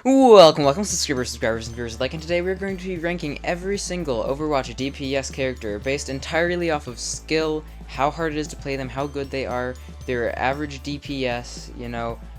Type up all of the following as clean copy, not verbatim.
Welcome subscribers and viewers alike, and today we're going to be ranking every single Overwatch DPS character based entirely off of skill, how hard it is to play them, how good they are, their average DPS,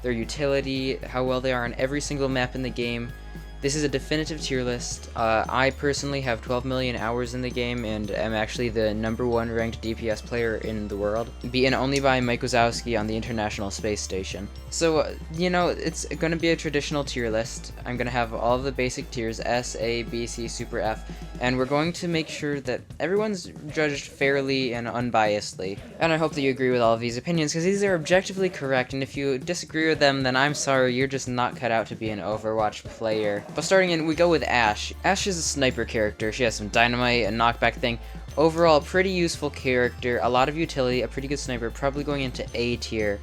their utility, how well they are on every single map in the game. This is a definitive tier list. I personally have 12 million hours in the game and am actually the #1 ranked DPS player in the world, beaten only by Mike Wazowski on the International Space Station. So, it's going to be a traditional tier list. I'm going to have all of the basic tiers, S, A, B, C, Super F, and we're going to make sure that everyone's judged fairly and unbiasedly. And I hope that you agree with all of these opinions, because these are objectively correct, and if you disagree with them, then I'm sorry, you're just not cut out to be an Overwatch player. But starting in, we go with Ashe. Ashe is a sniper character. She has some dynamite, a knockback thing. Overall, pretty useful character, a lot of utility, a pretty good sniper, probably going into A tier.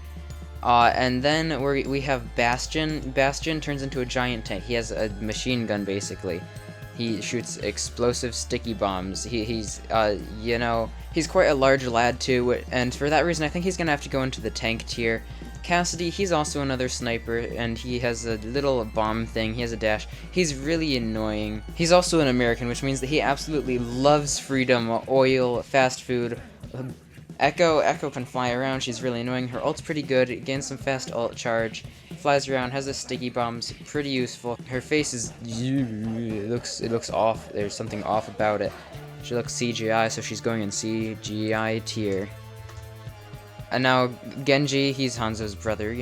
And then we have Bastion. Bastion turns into a giant tank. He has a machine gun, basically. He shoots explosive sticky bombs. He's quite a large lad too, and for that reason, I think he's gonna have to go into the tank tier. Cassidy, he's also another sniper, and he has a little bomb thing. He has a dash. He's really annoying. He's also an American, which means that he absolutely loves freedom, oil, fast food. Echo can fly around. She's really annoying. Her ult's pretty good. Gains some fast ult charge. Flies around. Has the sticky bombs. Pretty useful. Her face is it looks off. There's something off about it. She looks CGI, so she's going in CGI tier. And now Genji, he's Hanzo's brother.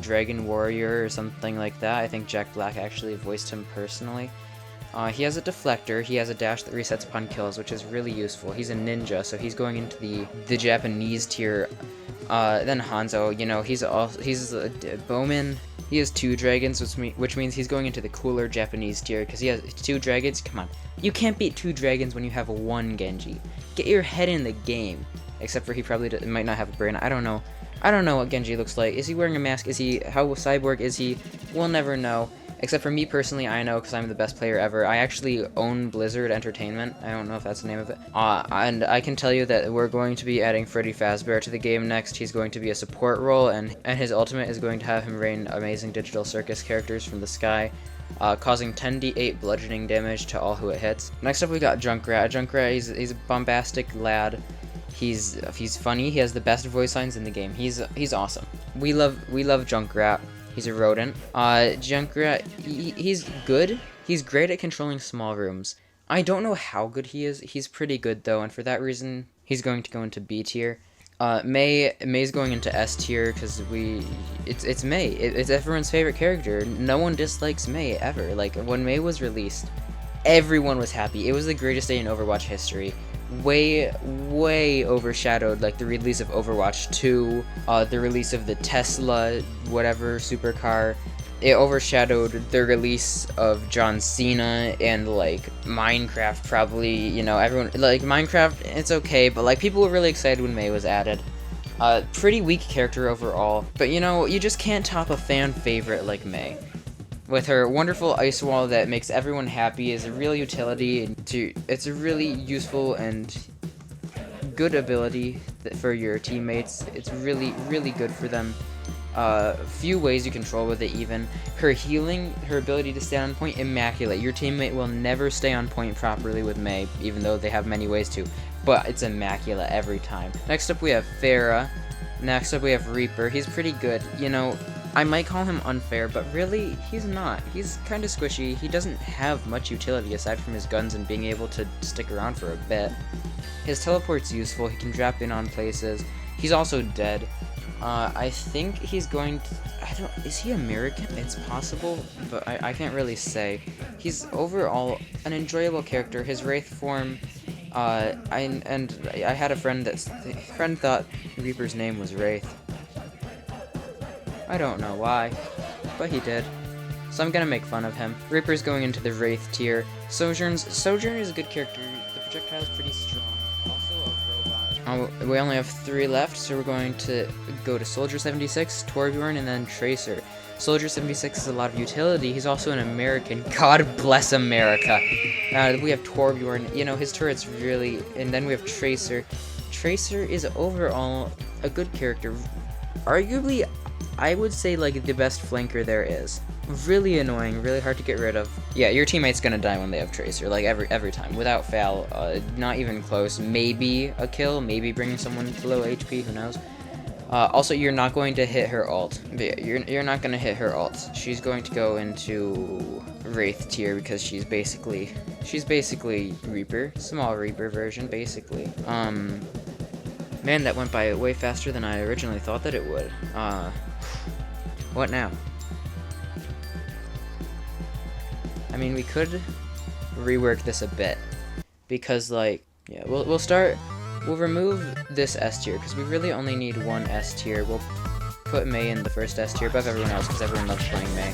Dragon Warrior or something like that. I think Jack Black actually voiced him personally. He has a deflector, he has a dash that resets upon kills, which is really useful. He's a ninja, so he's going into the Japanese tier. Then Hanzo, he's a bowman. He has 2 dragons, which means he's going into the cooler Japanese tier, because he has 2 dragons. Come on, you can't beat 2 dragons when you have 1 Genji. Get your head in the game. Except for he probably might not have a brain. I don't know. I don't know what Genji looks like. Is he wearing a mask? How cyborg is he? We'll never know. Except for me personally, I know, because I'm the best player ever. I actually own Blizzard Entertainment. I don't know if that's the name of it. And I can tell you that we're going to be adding Freddy Fazbear to the game next. He's going to be a support role, and his ultimate is going to have him rain amazing digital circus characters from the sky, causing 10d8 bludgeoning damage to all who it hits. Next up, we got Junkrat. Junkrat, he's a bombastic lad. He's funny. He has the best voice lines in the game. He's awesome. We love Junkrat. He's a rodent. Junkrat, he's good. He's great at controlling small rooms. I don't know how good he is. He's pretty good though, and for that reason, he's going to go into B tier. May's going into S tier because it's Mei. It's everyone's favorite character. No one dislikes Mei ever. Like when Mei was released, everyone was happy. It was the greatest day in Overwatch history. Way overshadowed like the release of Overwatch 2, the release of the Tesla whatever supercar. It overshadowed the release of John Cena and like Minecraft probably. Everyone like Minecraft, it's okay, but like people were really excited when Mei was added. Pretty weak character overall, but you just can't top a fan favorite like Mei. With her wonderful ice wall that makes everyone happy, is a real utility. It's a really useful and good ability for your teammates. It's really good for them. Few ways you control with it even. Her healing, her ability to stay on point, immaculate. Your teammate will never stay on point properly with Mei, even though they have many ways to. But it's immaculate every time. Next up we have Pharah. Next up we have Reaper. He's pretty good. I might call him unfair, but really, he's not. He's kind of squishy. He doesn't have much utility aside from his guns and being able to stick around for a bit. His teleport's useful. He can drop in on places. He's also dead. I think he's going to... Is he American? It's possible, but I can't really say. He's overall an enjoyable character. His Wraith form... I had a friend thought Reaper's name was Wraith. I don't know why, but he did. So I'm gonna make fun of him. Reaper's going into the Wraith tier. Sojourn is a good character. The projectile's pretty strong. Also a robot. We only have 3 left, so we're going to go to Soldier 76, Torbjorn, and then Tracer. Soldier 76 has a lot of utility. He's also an American. God bless America. We have Torbjorn. His turret's really... And then we have Tracer. Tracer is overall a good character. Arguably, I would say like the best flanker there is. really annoying, really hard to get rid of. Yeah, your teammate's gonna die when they have Tracer, like every time, without fail. Not even close. Maybe a kill, maybe bringing someone below HP, who knows. Also, you're not going to hit her ult. Yeah, you're not going to hit her ult. She's going to go into Wraith tier because she's basically Reaper, small Reaper version, basically. Man, that went by way faster than I originally thought that it would. What now? I mean, we could rework this a bit because, like, yeah, we'll remove this S tier, because we really only need one S tier. We'll put Mei in the first S tier above everyone else, because everyone loves playing Mei.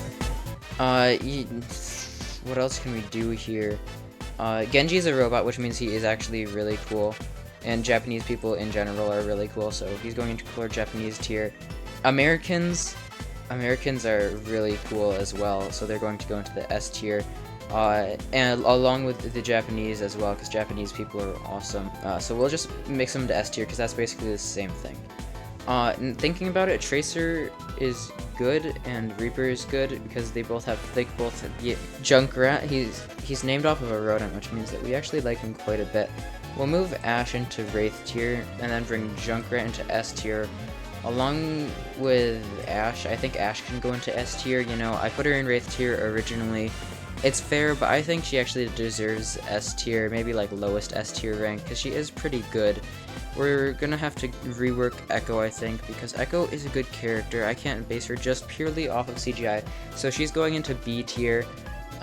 What else can we do here? Genji is a robot, which means he is actually really cool. And Japanese people in general are really cool, so he's going into core Japanese tier. Americans are really cool as well, so they're going to go into the S tier. And along with the Japanese as well, because Japanese people are awesome. So we'll just mix them to S tier, because that's basically the same thing. And thinking about it, Tracer is good and Reaper is good because they both have yeah, Junkrat. He's named off of a rodent, which means that we actually like him quite a bit. We'll move Ashe into Wraith tier and then bring Junkrat into S tier. Along with Ashe, I think Ashe can go into S tier. You know, I put her in Wraith tier originally. It's fair, but I think she actually deserves S tier, maybe like lowest S tier rank, because she is pretty good. We're gonna have to rework Echo, I think, because Echo is a good character. I can't base her just purely off of CGI, so she's going into B tier.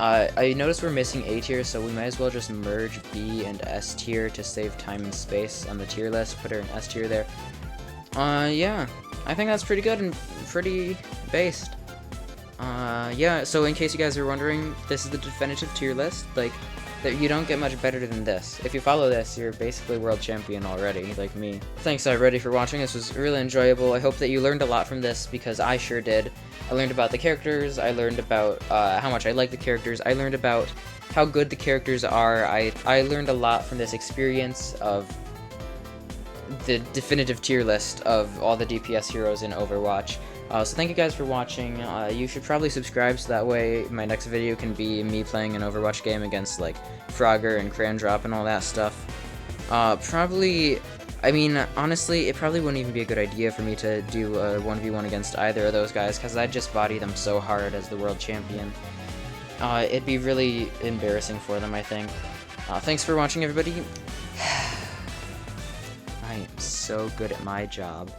I noticed we're missing A tier, so we might as well just merge B and S tier to save time and space on the tier list. Put her in S tier there. Yeah, I think that's pretty good and pretty based. Yeah, so in case you guys are wondering, this is the definitive tier list. Like, you don't get much better than this. If you follow this, you're basically world champion already, like me. Thanks everybody for watching. This was really enjoyable. I hope that you learned a lot from this, because I sure did. I learned about the characters, I learned about how much I like the characters, I learned about how good the characters are. I learned a lot from this experience of the definitive tier list of all the DPS heroes in Overwatch. So thank you guys for watching. You should probably subscribe, so that way my next video can be me playing an Overwatch game against like Frogger and Crandrop and all that stuff. Probably, I mean, honestly, it probably wouldn't even be a good idea for me to do a 1v1 against either of those guys, because I'd just body them so hard as the world champion. It'd be really embarrassing for them, I think. Thanks for watching, everybody. I am so good at my job.